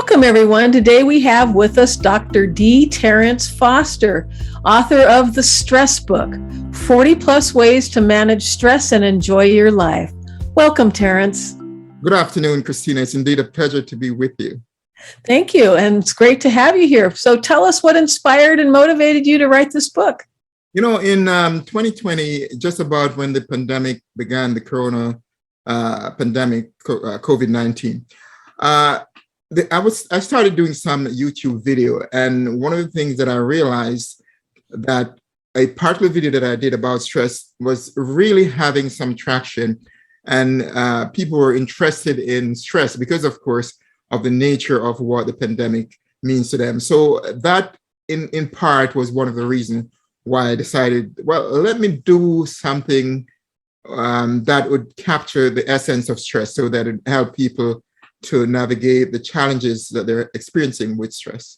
Welcome, everyone. Today we have with us Dr. D. Terrence Foster, author of The Stress Book, 40 Plus Ways to Manage Stress and Enjoy Your Life. Welcome, Terrence. Good afternoon, Christina. It's indeed a pleasure to be with you. Thank you. And it's great to have you here. So tell us what inspired and motivated you to write this book. You know, in 2020, just about when the pandemic began, the corona pandemic, COVID-19, I started doing some YouTube video, and one of the things that I realized that a particular video that I did about stress was really having some traction, and people were interested in stress because, of course, of the nature of what the pandemic means to them. So that, in part, was one of the reasons why I decided, well, let me do something that would capture the essence of stress so that it help people to navigate the challenges that they're experiencing with stress.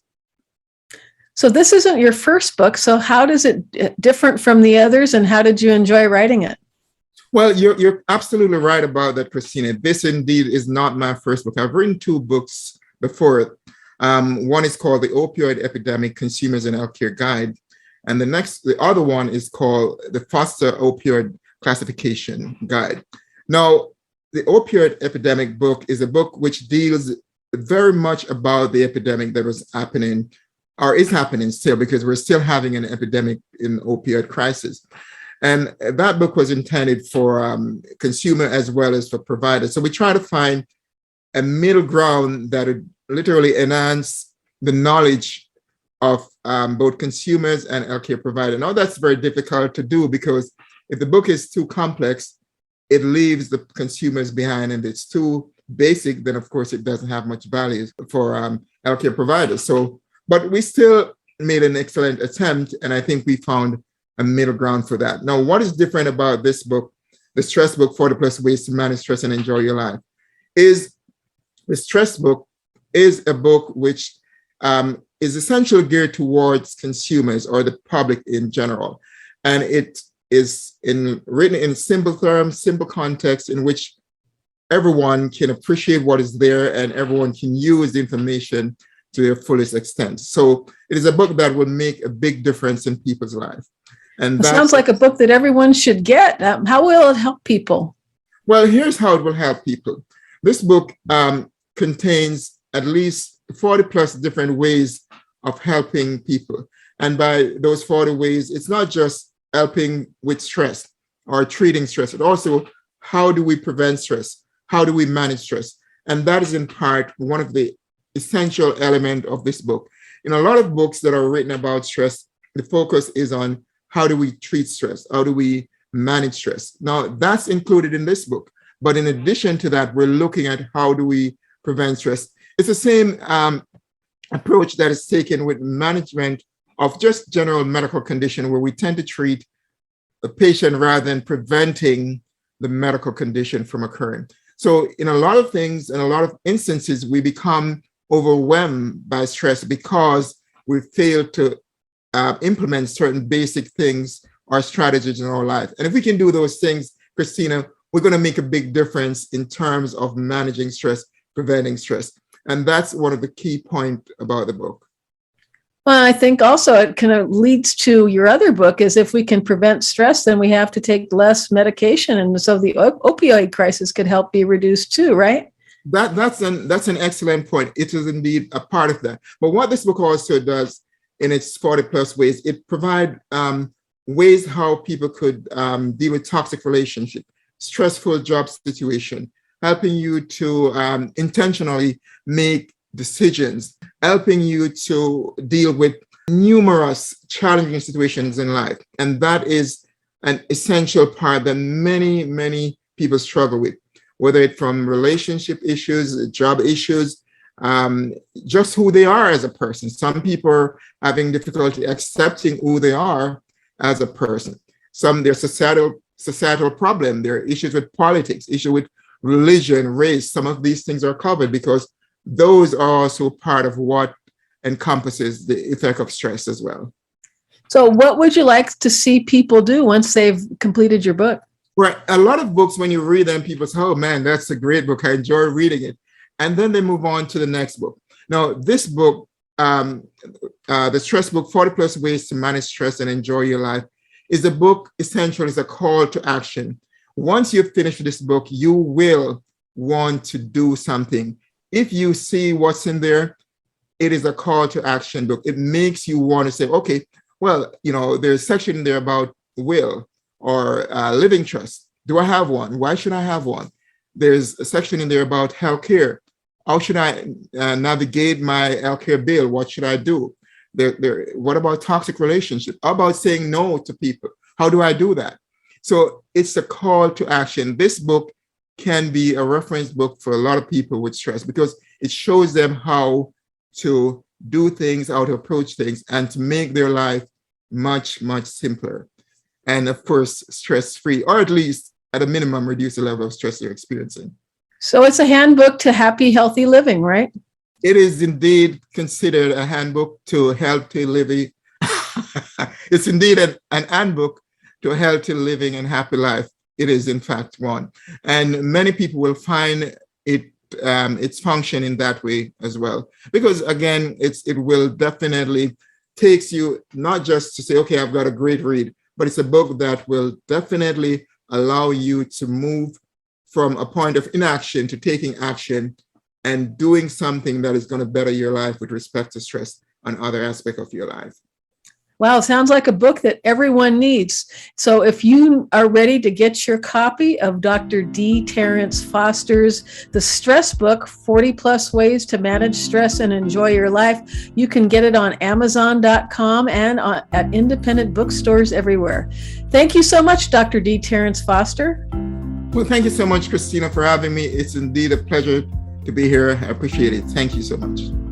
So this isn't your first book. So how does it different from the others, and how did you enjoy writing it? Well, you're absolutely right about that, Christina. This indeed is not my first book. I've written two books before it. One is called The Opioid Epidemic, Consumers and Healthcare Guide. And the other one is called The Foster Opioid Classification Guide. Now, the opioid epidemic book is a book which deals very much about the epidemic that was happening, or is happening still, because we're still having an epidemic in opioid crisis. And that book was intended for consumer as well as for providers. So we try to find a middle ground that would literally enhance the knowledge of both consumers and healthcare providers. Now, that's very difficult to do because if the book is too complex, it leaves the consumers behind, and it's too basic, then of course it doesn't have much value for healthcare providers. So, but we still made an excellent attempt, and I think we found a middle ground for that. Now, what is different about this book, The Stress Book, 40 Plus Ways to Manage Stress and Enjoy Your Life, is the Stress Book is a book which is essentially geared towards consumers or the public in general. And it is written in simple terms, simple context in which everyone can appreciate what is there and everyone can use the information to their fullest extent. So it is a book that will make a big difference in people's life. And that sounds like a book that everyone should get. How will it help people? Well, here's how it will help people. This book contains at least 40 plus different ways of helping people. And by those 40 ways, it's not just helping with stress or treating stress, but also how do we prevent stress? How do we manage stress? And that is in part one of the essential elements of this book. In a lot of books that are written about stress, the focus is on how do we treat stress? How do we manage stress? Now, that's included in this book. But in addition to that, we're looking at how do we prevent stress. It's the same approach that is taken with management of just general medical condition, where we tend to treat the patient rather than preventing the medical condition from occurring. So in a lot of things, in a lot of instances, we become overwhelmed by stress because we fail to implement certain basic things or strategies in our life. And if we can do those things, Christina, we're going to make a big difference in terms of managing stress, preventing stress. And that's one of the key points about the book. Well, I think also it kind of leads to your other book, is if we can prevent stress, then we have to take less medication. And so the opioid crisis could help be reduced too, right? That's an excellent point. It is indeed a part of that. But what this book also does in its 40 plus ways, it provides ways how people could deal with toxic relationship, stressful job situation, helping you to intentionally make decisions, helping you to deal with numerous challenging situations in life. And that is an essential part that many, many people struggle with, whether it's from relationship issues, job issues, just who they are as a person. Some people are having difficulty accepting who they are as a person. Some, there's societal problem, there are issues with politics, issues with religion, race. Some of these things are covered because those are also part of what encompasses the effect of stress as well. So what would you like to see people do once they've completed your book? Right. A lot of books, when you read them, people say, oh man, that's a great book. I enjoy reading it. And then they move on to the next book. Now, this book, the stress book, 40 plus ways to manage stress and enjoy your life, is a book essentially is a call to action. Once you've finished this book, you will want to do something. If you see what's in there, it is a call to action book. It makes you want to say, okay, well, there's a section in there about will or living trust. Do I have one? Why should I have one? There's a section in there about healthcare. How should I navigate my healthcare bill? What should I do? What about toxic relationships? How about saying no to people? How do I do that? So it's a call to action. This book can be a reference book for a lot of people with stress because it shows them how to do things, how to approach things, and to make their life much, much simpler. And of course, stress-free, or at least at a minimum, reduce the level of stress you're experiencing. So it's a handbook to happy, healthy living, right? It is indeed considered a handbook to healthy living. It's indeed an handbook to healthy living and happy life. It is in fact one. And many people will find its function in that way as well. Because again, it will definitely takes you not just to say, okay, I've got a great read, but it's a book that will definitely allow you to move from a point of inaction to taking action and doing something that is going to better your life with respect to stress and other aspects of your life. Wow, sounds like a book that everyone needs. So if you are ready to get your copy of Dr. D. Terrence Foster's The Stress Book, 40 Plus Ways to Manage Stress and Enjoy Your Life, you can get it on Amazon.com and at independent bookstores everywhere. Thank you so much, Dr. D. Terrence Foster. Well, thank you so much, Christina, for having me. It's indeed a pleasure to be here. I appreciate it. Thank you so much.